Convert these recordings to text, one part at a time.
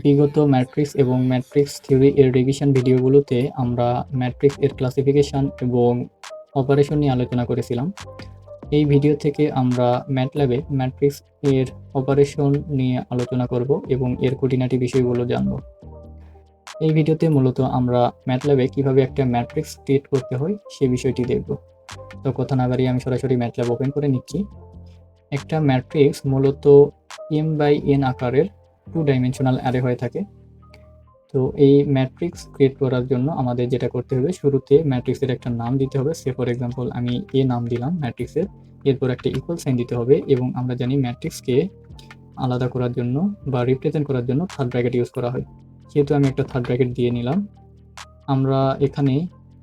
বিগত ম্যাট্রিক্স এবং matrix theory এর রিভিশন ভিডিওগুলোতে আমরা ম্যাট্রিক্স এর ক্লাসিফিকেশন এবং অপারেশন নিয়ে আলোচনা করেছিলাম। এই ভিডিও থেকে আমরা ম্যাটল্যাবে ম্যাট্রিক্স এর অপারেশন নিয়ে আলোচনা করব এবং এর খুঁটিনাটি বিষয়গুলো জানব। এই ভিডিওতে মূলত আমরা ম্যাটল্যাবে কিভাবে একটা ম্যাট্রিক্স ক্রিয়েট করতে হয় সে বিষয়টি দেখব। তো কথা না বাড়িয়ে আমি সরাসরি ম্যাটল্যাব ওপেন করে নিচ্ছি। একটা ম্যাট্রিক্স মূলত m/n আকারের 2 ডাইমেনশনাল অ্যারে হয়ে থাকে। তো এই ম্যাট্রিক্স ক্রিয়েট করার জন্য আমাদের যেটা করতে হবে, শুরুতে ম্যাট্রিক্সের একটা নাম দিতে হবে। সে ফর এক্সাম্পল আমি এ নাম দিলাম ম্যাট্রিক্সের। এরপর একটা ইকুয়াল সাইন দিতে হবে এবং আমরা জানি ম্যাট্রিক্সকে আলাদা করার জন্য বা রিপ্রেজেন্ট করার জন্য থার্ড ব্র্যাকেট ইউজ করা হয়। যেহেতু আমি একটা থার্ড ব্র্যাকেট দিয়ে নিলাম, আমরা এখানে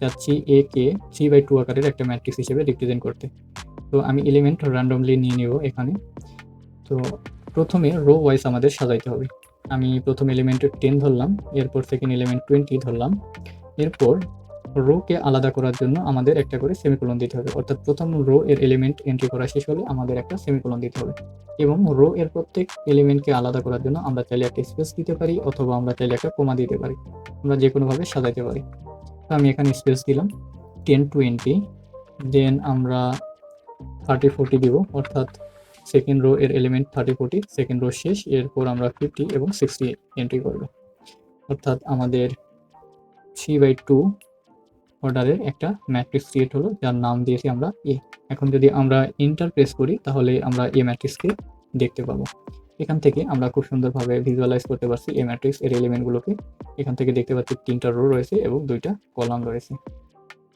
যাচ্ছি এ কে 3/2 আকারের একটা ম্যাট্রিক্স হিসেবে রিপ্রেজেন্ট করতে। তো আমি এলিমেন্ট র্যান্ডমলি নিয়ে নেব এখানে। তো প্রথমে রো ওয়াইজ আমাদের সাজাইতে হবে। আমি প্রথম এলিমেন্টের 10 ধরলাম, এরপর সেকেন্ড এলিমেন্ট 20 ধরলাম। এরপর রোকে আলাদা করার জন্য আমাদের একটা করে সেমিকোলন দিতে হবে, অর্থাৎ প্রথম রো এর এলিমেন্ট এন্ট্রি করা শেষ হলে আমাদের একটা সেমিকোলন দিতে হবে। এবং রো এর প্রত্যেক এলিমেন্টকে আলাদা করার জন্য আমরা চাইলে একটা স্পেস দিতে পারি অথবা আমরা চাইলে একটা কোমা দিতে পারি, আমরা যে কোনোভাবে সাজাইতে পারি। তো আমি এখানে স্পেস দিলাম 10 20, দেন আমরা 30 40 দিব, অর্থাৎ সেকেন্ড রো এর এলিমেন্ট 30 40, সেকেন্ড রো শেষ, এরপর আমরা 50 এবং 60 এন্ট্রি করব, অর্থাৎ আমাদের 3/2 অর্ডারের একটা ম্যাট্রিক্স ক্রিয়েট হলো, যার নাম দিয়েছি আমরা এ। এখন যদি আমরা এন্টার প্রেস করি তাহলে আমরা এ ম্যাট্রিক্সকে দেখতে পাবো। এখান থেকে আমরা খুব সুন্দরভাবে ভিজুয়ালাইজ করতে পারছি এ ম্যাট্রিক্স এর এলিমেন্টগুলোকে। এখান থেকে দেখতে পাচ্ছি 3টা রো রয়েছে এবং 2টা কলাম রয়েছে।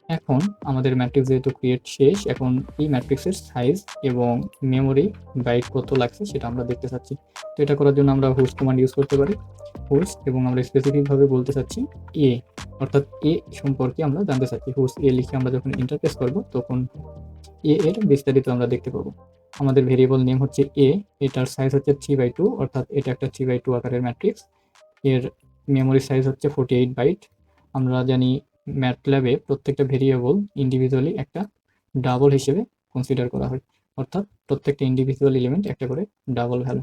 এখন আমাদের ম্যাট্রিক্স যেহেতু ক্রিয়েট শেষ, এখন এই ম্যাট্রিক্সের সাইজ এবং মেমোরি বাইট কত লাগছে সেটা আমরা দেখতে চাচ্ছি। তো এটা করার জন্য আমরা হোস্ট কমান্ড ইউজ করতে পারি, হোস্ট, এবং আমরা স্পেসিফিকভাবে বলতে চাচ্ছি এ, অর্থাৎ এ সম্পর্কে আমরা জানতে চাচ্ছি। হোস্ট এ লিখে আমরা যখন ইন্টারফেস করব তখন এ এর বিস্তারিত আমরা দেখতে পাবো। আমাদের ভেরিয়েবল নেম হচ্ছে এ, এটার সাইজ হচ্ছে 3/2, অর্থাৎ এটা একটা 3/2 আকারের ম্যাট্রিক্স। এর মেমোরি সাইজ হচ্ছে 48 বাইট। আমরা জানি ম্যাটল্যাবে প্রত্যেকটা ভেরিয়েবল ইন্ডিভিজুয়ালি একটা ডাবল হিসেবে কনসিডার করা হয়, অর্থাৎ প্রত্যেকটা ইন্ডিভিজুয়াল এলিমেন্ট একটা করে ডাবল ভ্যালু।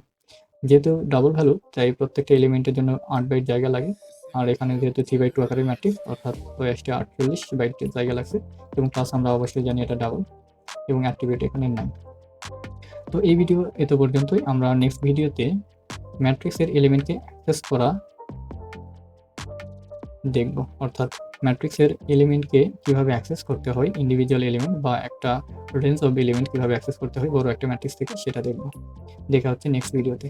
যেহেতু ডাবল ভ্যালু, তাই প্রত্যেকটা এলিমেন্টের জন্য 8 বাইট জায়গা লাগে। আর এখানে যেহেতু 3/2 আকারের ম্যাট্রিক্স, অর্থাৎ 48 বাইটের জায়গা লাগছে, এবং প্লাস আমরা অবশ্যই জানি এটা ডাবল, এবং অ্যাট্রিবিউট এখানে নাই। তো এই ভিডিও এত পর্যন্তই। আমরা নেক্সট ভিডিওতে ম্যাট্রিক্সের এলিমেন্টকে অ্যাক্সেস করা দেখব, অর্থাৎ ম্যাট্রিক্সের এলিমেন্টকে কিভাবে অ্যাক্সেস করতে হয়, ইন্ডিভিজুয়াল এলিমেন্ট বা একটা রেঞ্জ অফ এলিমেন্ট কিভাবে অ্যাক্সেস করতে হয় বড় একটা ম্যাট্রিক্স থেকে, সেটা দেখব। দেখা হচ্ছে নেক্সট ভিডিওতে।